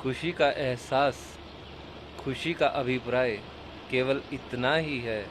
खुशी का एहसास, खुशी का अभिप्राय केवल इतना ही है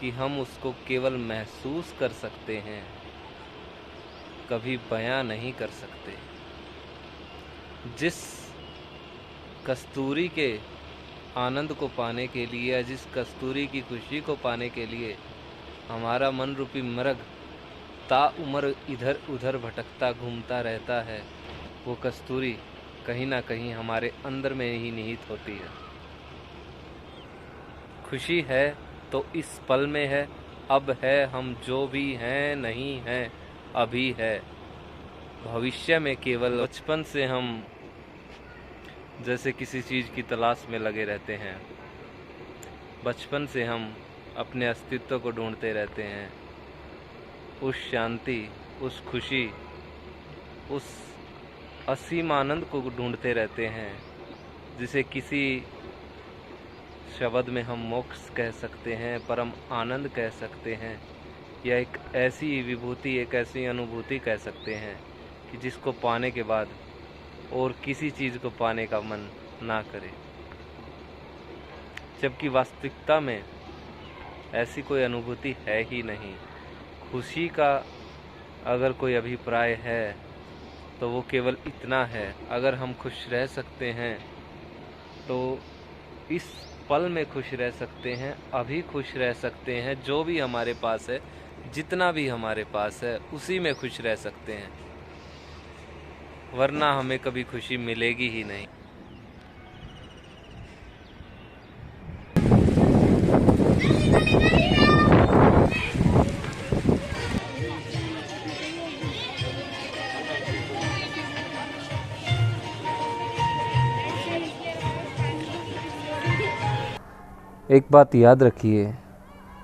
कि हम उसको केवल महसूस कर सकते हैं, कभी बयां नहीं कर सकते। जिस कस्तूरी के आनंद को पाने के लिए या जिस कस्तूरी की खुशी को पाने के लिए हमारा मन रूपी मृग ताउम्र इधर उधर भटकता घूमता रहता है, वो कस्तूरी कहीं ना कहीं हमारे अंदर में ही निहित होती है। खुशी है तो इस पल में है, अब है, हम जो भी हैं नहीं हैं, अभी है। भविष्य में केवल बचपन से हम जैसे किसी चीज़ की तलाश में लगे रहते हैं, बचपन से हम अपने अस्तित्व को ढूंढते रहते हैं, उस शांति, उस खुशी, उस असीम आनंद को ढूंढते रहते हैं, जिसे किसी शब्द में हम मोक्ष कह सकते हैं, परम आनंद कह सकते हैं, या एक ऐसी विभूति, एक ऐसी अनुभूति कह सकते हैं कि जिसको पाने के बाद और किसी चीज़ को पाने का मन ना करे। जबकि वास्तविकता में ऐसी कोई अनुभूति है ही नहीं। खुशी का अगर कोई अभिप्राय है तो वो केवल इतना है, अगर हम खुश रह सकते हैं तो इस पल में खुश रह सकते हैं, अभी खुश रह सकते हैं, जो भी हमारे पास है, जितना भी हमारे पास है उसी में खुश रह सकते हैं, वरना हमें कभी खुशी मिलेगी ही नहीं। एक बात याद रखिए,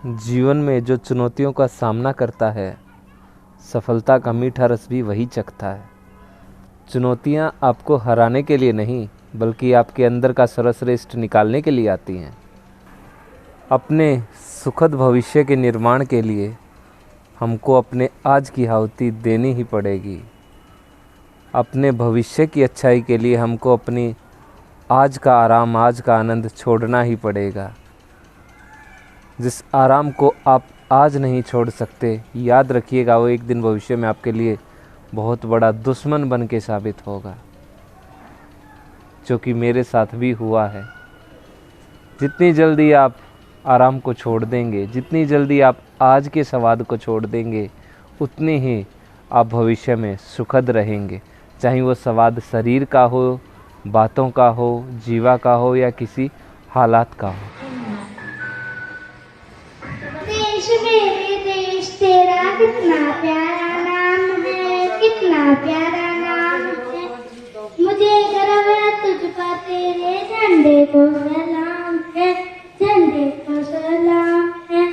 जीवन में जो चुनौतियों का सामना करता है, सफलता का मीठा रस भी वही चखता है। चुनौतियां आपको हराने के लिए नहीं, बल्कि आपके अंदर का सर्वश्रेष्ठ निकालने के लिए आती हैं। अपने सुखद भविष्य के निर्माण के लिए हमको अपने आज की आहुति देनी ही पड़ेगी। अपने भविष्य की अच्छाई के लिए हमको अपनी आज का आराम, आज का आनंद छोड़ना ही पड़ेगा। जिस आराम को आप आज नहीं छोड़ सकते, याद रखिएगा वो एक दिन भविष्य में आपके लिए बहुत बड़ा दुश्मन बन के साबित होगा, जो कि मेरे साथ भी हुआ है। जितनी जल्दी आप आराम को छोड़ देंगे, जितनी जल्दी आप आज के स्वाद को छोड़ देंगे, उतनी ही आप भविष्य में सुखद रहेंगे। चाहे वो स्वाद शरीर का हो, बातों का हो, जीवा का हो, या किसी हालात का हो। देश मेरे देश तेरा कितना प्यारा नाम है, कितना प्यारा नाम है। मुझे गर्व है तुझ पर, तेरे झंडे को सलाम है, झंडे को सलाम है।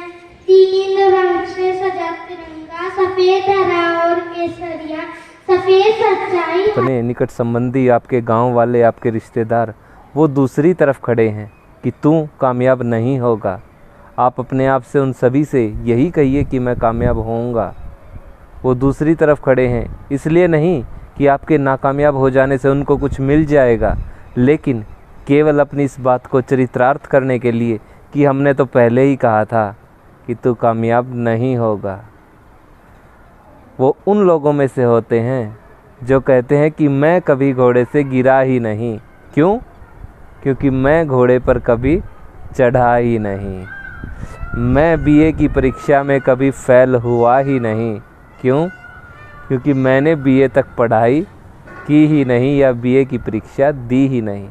तीन रंग से सजा तिरंगा, सफेद, हरा और केसरिया, सफेद सच्चाई। अपने निकट संबंधी, आपके गांव वाले, आपके रिश्तेदार, वो दूसरी तरफ खड़े हैं कि तू कामयाब नहीं होगा। आप अपने आप से उन सभी से यही कहिए कि मैं कामयाब होऊंगा। वो दूसरी तरफ खड़े हैं, इसलिए नहीं कि आपके नाकामयाब हो जाने से उनको कुछ मिल जाएगा, लेकिन केवल अपनी इस बात को चरितार्थ करने के लिए कि हमने तो पहले ही कहा था कि तू कामयाब नहीं होगा। वो उन लोगों में से होते हैं जो कहते हैं कि मैं कभी घोड़े से गिरा ही नहीं। क्यों? क्योंकि मैं घोड़े पर कभी चढ़ा ही नहीं। मैं बीए की परीक्षा में कभी फेल हुआ ही नहीं। क्यों? क्योंकि मैंने बीए तक पढ़ाई की ही नहीं या बीए की परीक्षा दी ही नहीं।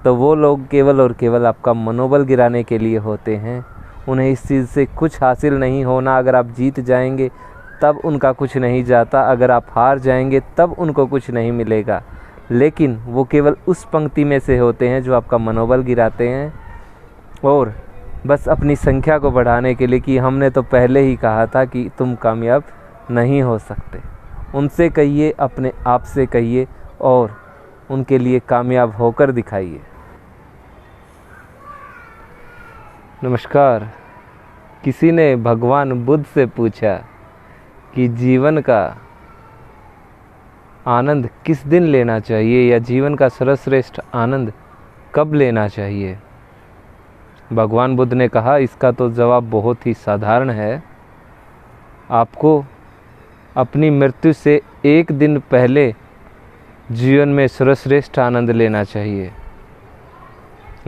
तो वो लोग केवल और केवल आपका मनोबल गिराने के लिए होते हैं। उन्हें इस चीज़ से कुछ हासिल नहीं होना। अगर आप जीत जाएंगे तब उनका कुछ नहीं जाता, अगर आप हार जाएंगे तब उनको कुछ नहीं मिलेगा। लेकिन वो केवल उस पंक्ति में से होते हैं जो आपका मनोबल गिराते हैं, और बस अपनी संख्या को बढ़ाने के लिए कि हमने तो पहले ही कहा था कि तुम कामयाब नहीं हो सकते। उनसे कहिए, अपने आप से कहिए और उनके लिए कामयाब होकर दिखाइए। नमस्कार। किसी ने भगवान बुद्ध से पूछा कि जीवन का आनंद किस दिन लेना चाहिए या जीवन का सर्वश्रेष्ठ आनंद कब लेना चाहिए? भगवान बुद्ध ने कहा, इसका तो जवाब बहुत ही साधारण है। आपको अपनी मृत्यु से एक दिन पहले जीवन में सर्वश्रेष्ठ आनंद लेना चाहिए।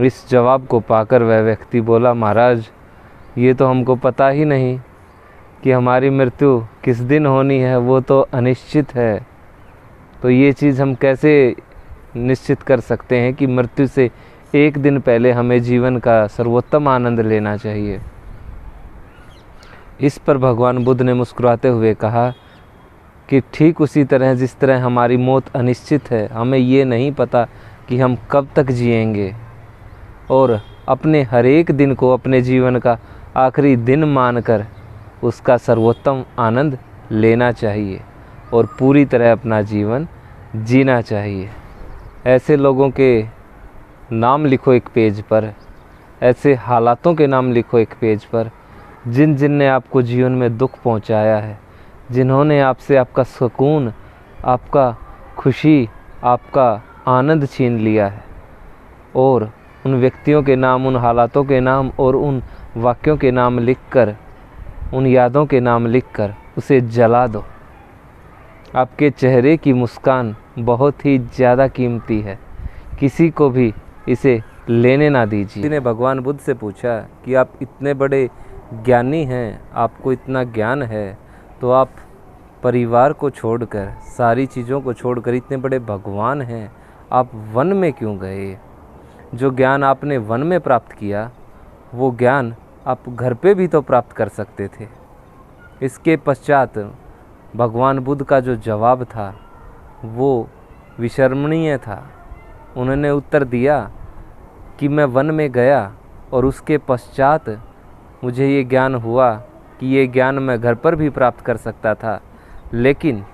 इस जवाब को पाकर वह व्यक्ति बोला, महाराज ये तो हमको पता ही नहीं कि हमारी मृत्यु किस दिन होनी है, वो तो अनिश्चित है। तो ये चीज़ हम कैसे निश्चित कर सकते हैं कि मृत्यु से एक दिन पहले हमें जीवन का सर्वोत्तम आनंद लेना चाहिए? इस पर भगवान बुद्ध ने मुस्कुराते हुए कहा कि ठीक उसी तरह जिस तरह हमारी मौत अनिश्चित है, हमें ये नहीं पता कि हम कब तक जिएंगे, और अपने हर एक दिन को अपने जीवन का आखिरी दिन मानकर उसका सर्वोत्तम आनंद लेना चाहिए और पूरी तरह अपना जीवन जीना चाहिए। ऐसे लोगों के नाम लिखो एक पेज पर, ऐसे हालातों के नाम लिखो एक पेज पर, जिनने आपको जीवन में दुख पहुंचाया है, जिन्होंने आपसे आपका सुकून, आपका खुशी, आपका आनंद छीन लिया है। और उन व्यक्तियों के नाम, उन हालातों के नाम और उन वाक्यों के नाम लिखकर, उन यादों के नाम लिखकर उसे जला दो। आपके चेहरे की मुस्कान बहुत ही ज़्यादा कीमती है, किसी को भी इसे लेने ना दीजिए। किसी ने भगवान बुद्ध से पूछा कि आप इतने बड़े ज्ञानी हैं, आपको इतना ज्ञान है, तो आप परिवार को छोड़कर, सारी चीज़ों को छोड़कर, इतने बड़े भगवान हैं, आप वन में क्यों गए? जो ज्ञान आपने वन में प्राप्त किया, वो ज्ञान आप घर पे भी तो प्राप्त कर सकते थे। इसके पश्चात भगवान बुद्ध का जो जवाब था वो विस्मरणीय था। उन्होंने उत्तर दिया कि मैं वन में गया और उसके पश्चात मुझे ये ज्ञान हुआ कि ये ज्ञान मैं घर पर भी प्राप्त कर सकता था, लेकिन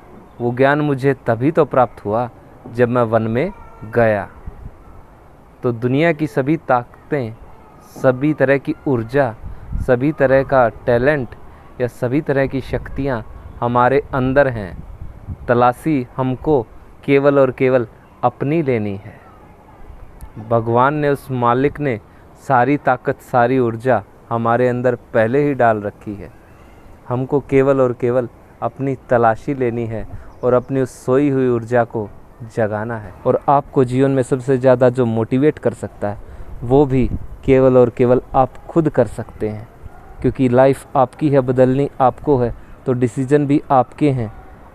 वो ज्ञान मुझे तभी तो प्राप्त हुआ जब मैं वन में गया। तो दुनिया की सभी ताकतें, सभी तरह की ऊर्जा, सभी तरह का टैलेंट या सभी तरह की शक्तियाँ हमारे अंदर हैं। तलाशी हमको केवल और केवल अपनी लेनी है। भगवान ने, उस मालिक ने सारी ताकत, सारी ऊर्जा हमारे अंदर पहले ही डाल रखी है। हमको केवल और केवल अपनी तलाशी लेनी है और अपनी उस सोई हुई ऊर्जा को जगाना है। और आपको जीवन में सबसे ज़्यादा जो मोटिवेट कर सकता है वो भी केवल और केवल आप खुद कर सकते हैं, क्योंकि लाइफ आपकी है, बदलनी आपको है, तो डिसीजन भी आपके हैं।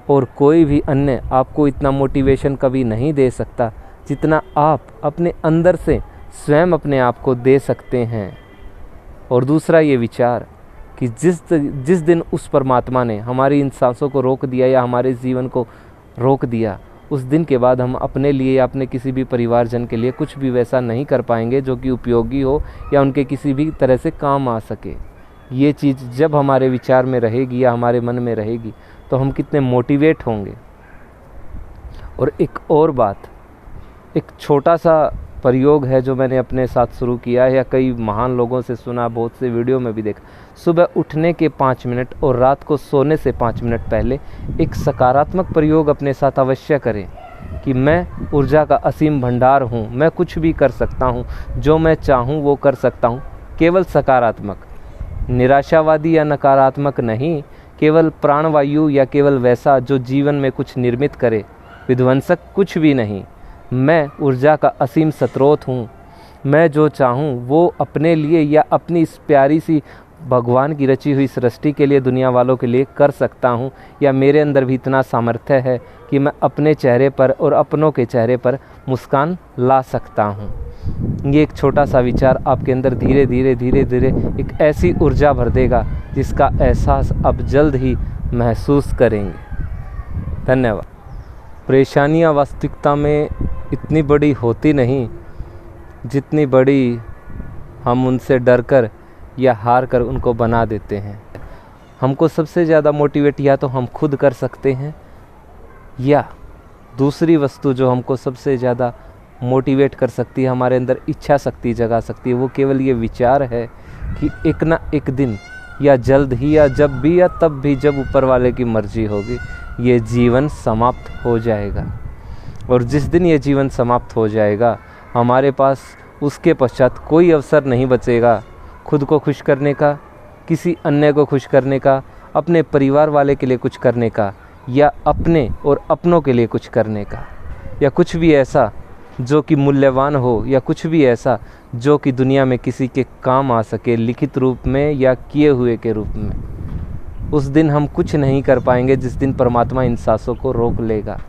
और कोई भी अन्य आपको इतना मोटिवेशन कभी नहीं दे सकता जितना आप अपने अंदर से स्वयं अपने आप को दे सकते हैं। और दूसरा ये विचार कि जिस दिन उस परमात्मा ने हमारी इन सांसों को रोक दिया या हमारे जीवन को रोक दिया, उस दिन के बाद हम अपने लिए या अपने किसी भी परिवारजन के लिए कुछ भी वैसा नहीं कर पाएंगे जो कि उपयोगी हो या उनके किसी भी तरह से काम आ सके। ये चीज़ जब हमारे विचार में रहेगी या हमारे मन में रहेगी तो हम कितने मोटिवेट होंगे। और एक और बात, एक छोटा सा प्रयोग है जो मैंने अपने साथ शुरू किया है या कई महान लोगों से सुना, बहुत से वीडियो में भी देखा। सुबह उठने के 5 मिनट और रात को सोने से 5 मिनट पहले एक सकारात्मक प्रयोग अपने साथ अवश्य करें कि मैं ऊर्जा का असीम भंडार हूँ, मैं कुछ भी कर सकता हूँ, जो मैं चाहूँ वो कर सकता हूँ। केवल सकारात्मक, निराशावादी या नकारात्मक नहीं, केवल प्राणवायु या केवल वैसा जो जीवन में कुछ निर्मित करे, विध्वंसक कुछ भी नहीं। मैं ऊर्जा का असीम स्रोत हूँ, मैं जो चाहूँ वो अपने लिए या अपनी इस प्यारी सी भगवान की रची हुई सृष्टि के लिए, दुनिया वालों के लिए कर सकता हूँ, या मेरे अंदर भी इतना सामर्थ्य है कि मैं अपने चेहरे पर और अपनों के चेहरे पर मुस्कान ला सकता हूँ। ये एक छोटा सा विचार आपके अंदर धीरे धीरे एक ऐसी ऊर्जा भर देगा जिसका एहसास आप जल्द ही महसूस करेंगे। धन्यवाद। परेशानियाँ वास्तविकता में इतनी बड़ी होती नहीं जितनी बड़ी हम उनसे डरकर या हार कर उनको बना देते हैं। हमको सबसे ज़्यादा मोटिवेट या तो हम खुद कर सकते हैं, या दूसरी वस्तु जो हमको सबसे ज़्यादा मोटिवेट कर सकती है, हमारे अंदर इच्छा शक्ति जगा सकती है, वो केवल ये विचार है कि एक ना एक दिन या जल्द ही या जब भी या तब भी जब ऊपर वाले की मर्जी होगी, ये जीवन समाप्त हो जाएगा। और जिस दिन ये जीवन समाप्त हो जाएगा, हमारे पास उसके पश्चात कोई अवसर नहीं बचेगा खुद को खुश करने का, किसी अन्य को खुश करने का, अपने परिवार वाले के लिए कुछ करने का, या अपने और अपनों के लिए कुछ करने का, या कुछ भी ऐसा जो कि मूल्यवान हो, या कुछ भी ऐसा जो कि दुनिया में किसी के काम आ सके, लिखित रूप में या किए हुए के रूप में। उस दिन हम कुछ नहीं कर पाएंगे जिस दिन परमात्मा इन सांसों को रोक लेगा।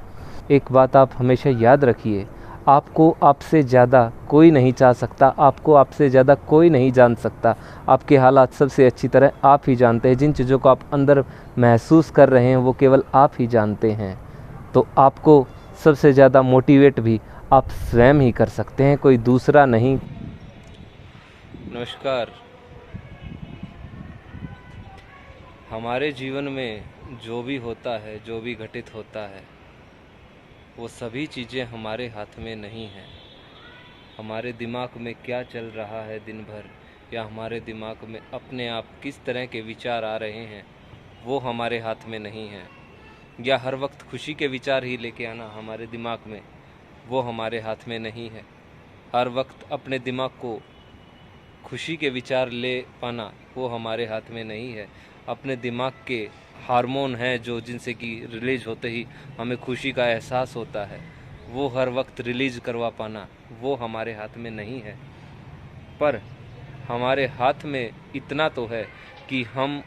एक बात आप हमेशा याद रखिए, आपको आपसे ज़्यादा कोई नहीं चाह सकता, आपको आपसे ज़्यादा कोई नहीं जान सकता। आपके हालात सबसे अच्छी तरह आप ही जानते हैं। जिन चीज़ों को आप अंदर महसूस कर रहे हैं वो केवल आप ही जानते हैं। तो आपको सबसे ज़्यादा मोटिवेट भी आप स्वयं ही कर सकते हैं, कोई दूसरा नहीं। नमस्कार। हमारे जीवन में जो भी होता है, जो भी घटित होता है, वो सभी चीज़ें हमारे हाथ में नहीं हैं। हमारे दिमाग में क्या चल रहा है दिन भर, या हमारे दिमाग में अपने आप किस तरह के विचार आ रहे हैं, वो हमारे हाथ में नहीं है। या हर वक्त खुशी के विचार ही लेके आना हमारे दिमाग में, वो हमारे हाथ में नहीं है। हर वक्त अपने दिमाग को खुशी के विचार ले पाना, वो हमारे हाथ में नहीं है। अपने दिमाग के हार्मोन हैं जो जिनसे कि रिलीज होते ही हमें खुशी का एहसास होता है, वो हर वक्त रिलीज करवा पाना, वो हमारे हाथ में नहीं है। पर हमारे हाथ में इतना तो है कि हम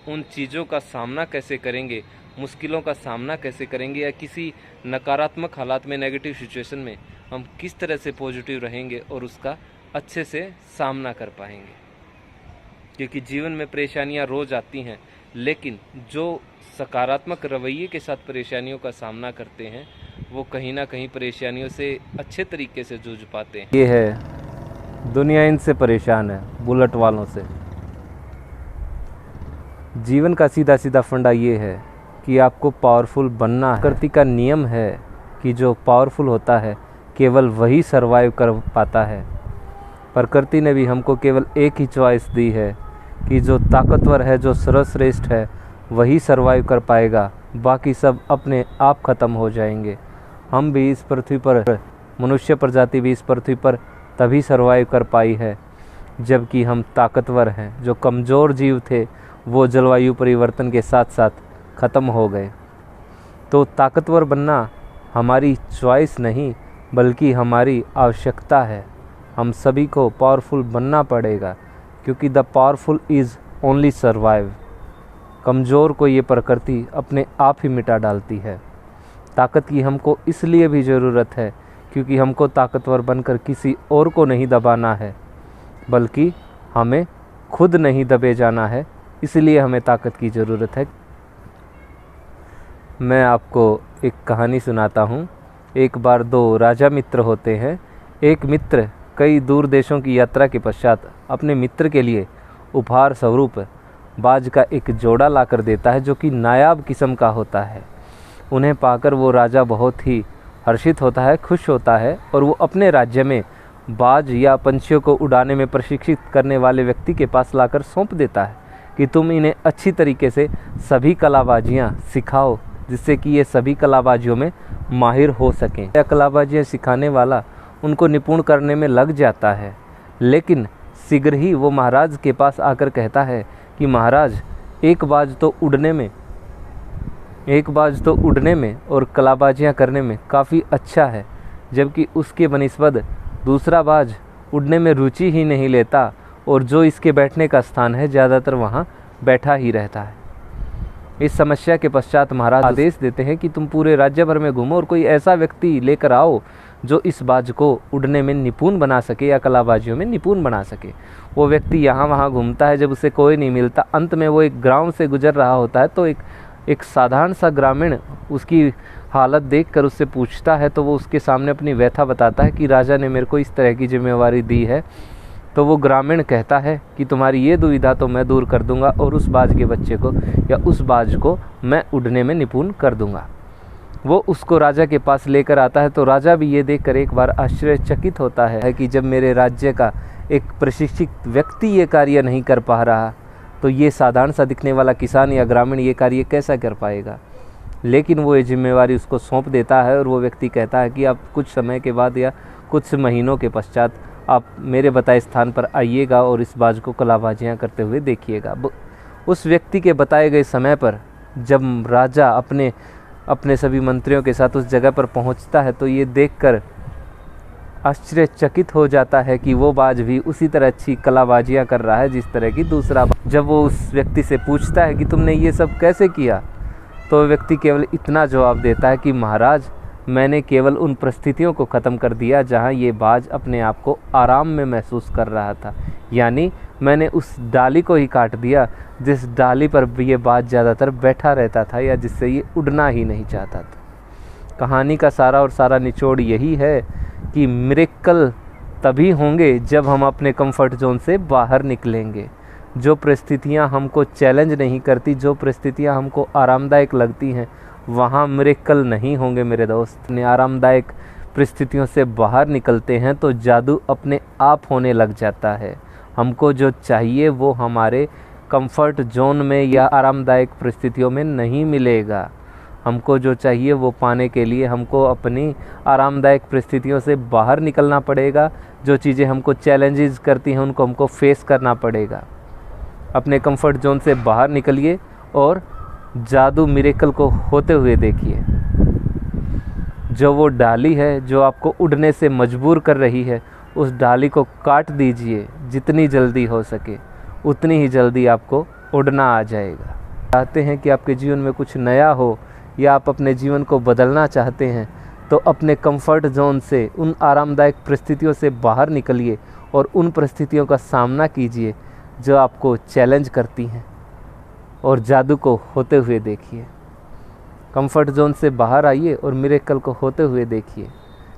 उन चीज़ों का सामना कैसे करेंगे, मुश्किलों का सामना कैसे करेंगे, या किसी नकारात्मक हालात में, नेगेटिव सिचुएशन में हम किस तरह से पॉजिटिव रहेंगे और उसका अच्छे से सामना कर पाएंगे। क्योंकि जीवन में परेशानियां रोज़ आती हैं, लेकिन जो सकारात्मक रवैये के साथ परेशानियों का सामना करते हैं, वो कहीं ना कहीं परेशानियों से अच्छे तरीके से जूझ पाते हैं। ये है दुनिया इनसे परेशान है, बुलेट वालों से। जीवन का सीधा सीधा फंडा ये है कि आपको पावरफुल बनना है। प्रकृति का नियम है कि जो पावरफुल होता है केवल वही सरवाइव कर पाता है। प्रकृति ने भी हमको केवल एक ही चॉइस दी है कि जो ताकतवर है, जो सर्वश्रेष्ठ है, वही सरवाइव कर पाएगा, बाकी सब अपने आप ख़त्म हो जाएंगे। हम भी इस पृथ्वी पर, मनुष्य प्रजाति भी इस पृथ्वी पर तभी सरवाइव कर पाई है जबकि हम ताकतवर हैं। जो कमज़ोर जीव थे वो जलवायु परिवर्तन के साथ साथ ख़त्म हो गए। तो ताकतवर बनना हमारी चॉइस नहीं बल्कि हमारी आवश्यकता है। हम सभी को पावरफुल बनना पड़ेगा, क्योंकि the powerful is only survive. कमज़ोर को ये प्रकृति अपने आप ही मिटा डालती है। ताकत की हमको इसलिए भी ज़रूरत है क्योंकि हमको ताकतवर बनकर किसी और को नहीं दबाना है, बल्कि हमें खुद नहीं दबे जाना है। इसलिए हमें ताकत की ज़रूरत है। मैं आपको एक कहानी सुनाता हूँ। एक बार दो राजा मित्र होते हैं। एक मित्र कई दूर देशों की यात्रा के पश्चात अपने मित्र के लिए उपहार स्वरूप बाज का एक जोड़ा लाकर देता है, जो कि नायाब किस्म का होता है। उन्हें पाकर वो राजा बहुत ही हर्षित होता है, खुश होता है, और वो अपने राज्य में बाज या पंछियों को उड़ाने में प्रशिक्षित करने वाले व्यक्ति के पास लाकर सौंप देता है कि तुम इन्हें अच्छी तरीके से सभी कलाबाजियाँ सिखाओ, जिससे कि ये सभी कलाबाजियों में माहिर हो सकें। यह कलाबाजियाँ सिखाने वाला उनको निपुण करने में लग जाता है, लेकिन शीघ्र ही वो महाराज के पास आकर कहता है कि महाराज, एक बाज तो उड़ने में और कलाबाजियाँ करने में काफ़ी अच्छा है, जबकि उसके बनिस्बत दूसरा बाज उड़ने में रुचि ही नहीं लेता, और जो इसके बैठने का स्थान है ज़्यादातर वहाँ बैठा ही रहता है। इस समस्या के पश्चात महाराज आदेश देते हैं कि तुम पूरे राज्य भर में घूमो और कोई ऐसा व्यक्ति लेकर आओ जो इस बाज को उड़ने में निपुण बना सके या कलाबाजियों में निपुण बना सके। वो व्यक्ति यहाँ वहाँ घूमता है, जब उसे कोई नहीं मिलता, अंत में वो एक गांव से गुजर रहा होता है, तो एक साधारण सा ग्रामीण उसकी हालत देखकर उससे पूछता है, तो वो उसके सामने अपनी व्यथा बताता है कि राजा ने मेरे को इस तरह की जिम्मेवारी दी है। तो वो ग्रामीण कहता है कि तुम्हारी ये दुविधा तो मैं दूर कर दूंगा, और उस बाज के बच्चे को या उस बाज को मैं उड़ने में निपुण कर दूंगा। वो उसको राजा के पास लेकर आता है। तो राजा भी ये देखकर एक बार आश्चर्यचकित होता है कि जब मेरे राज्य का एक प्रशिक्षित व्यक्ति ये कार्य नहीं कर पा रहा, तो ये साधारण सा दिखने वाला किसान या ग्रामीण ये कार्य कैसा कर पाएगा। लेकिन वो ये जिम्मेवारी उसको सौंप देता है और वो व्यक्ति कहता है कि आप कुछ समय के बाद या कुछ महीनों के पश्चात आप मेरे बताए स्थान पर आइएगा और इस बाज को कलाबाजियाँ करते हुए देखिएगा। उस व्यक्ति के बताए गए समय पर जब राजा अपने सभी मंत्रियों के साथ उस जगह पर पहुंचता है तो ये देखकर आश्चर्यचकित हो जाता है कि वो बाज भी उसी तरह अच्छी कलाबाजियाँ कर रहा है जिस तरह की दूसरा बाज। जब वो उस व्यक्ति से पूछता है कि तुमने ये सब कैसे किया, तो व्यक्ति केवल इतना जवाब देता है कि महाराज, मैंने केवल उन परिस्थितियों को ख़त्म कर दिया जहाँ ये बाज अपने आप को आराम में महसूस कर रहा था, यानी मैंने उस डाली को ही काट दिया जिस डाली पर ये बाज ज़्यादातर बैठा रहता था या जिससे ये उड़ना ही नहीं चाहता था। कहानी का सारा और सारा निचोड़ यही है कि मिरेकल तभी होंगे जब हम अपने कंफर्ट जोन से बाहर निकलेंगे। जो परिस्थितियाँ हमको चैलेंज नहीं करती, जो परिस्थितियाँ हमको आरामदायक लगती हैं, वहाँ मिरेकल नहीं होंगे मेरे दोस्त। अपने आरामदायक परिस्थितियों से बाहर निकलते हैं तो जादू अपने आप होने लग जाता है। हमको जो चाहिए वो हमारे कंफर्ट जोन में या आरामदायक परिस्थितियों में नहीं मिलेगा। हमको जो चाहिए वो पाने के लिए हमको अपनी आरामदायक परिस्थितियों से बाहर निकलना पड़ेगा। जो चीज़ें हमको चैलेंजेस करती हैं उनको हमको फेस करना पड़ेगा। अपने कंफर्ट जोन से बाहर निकलिए और जादू मिरेकल को होते हुए देखिए। जो वो डाली है जो आपको उड़ने से मजबूर कर रही है, उस डाली को काट दीजिए। जितनी जल्दी हो सके उतनी ही जल्दी आपको उड़ना आ जाएगा। चाहते हैं कि आपके जीवन में कुछ नया हो या आप अपने जीवन को बदलना चाहते हैं तो अपने कंफर्ट जोन से, उन आरामदायक परिस्थितियों से बाहर निकलिए और उन परिस्थितियों का सामना कीजिए जो आपको चैलेंज करती हैं और जादू को होते हुए देखिए। कंफर्ट जोन से बाहर आइए और मिरेकल को होते हुए देखिए।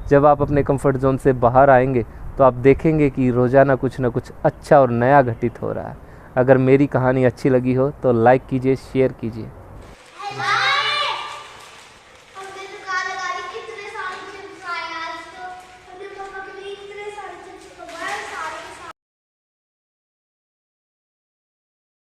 जब आप अपने कंफर्ट जोन से बाहर आएंगे तो आप देखेंगे कि रोज़ाना कुछ ना कुछ अच्छा और नया घटित हो रहा है। अगर मेरी कहानी अच्छी लगी हो तो लाइक कीजिए, शेयर कीजिए।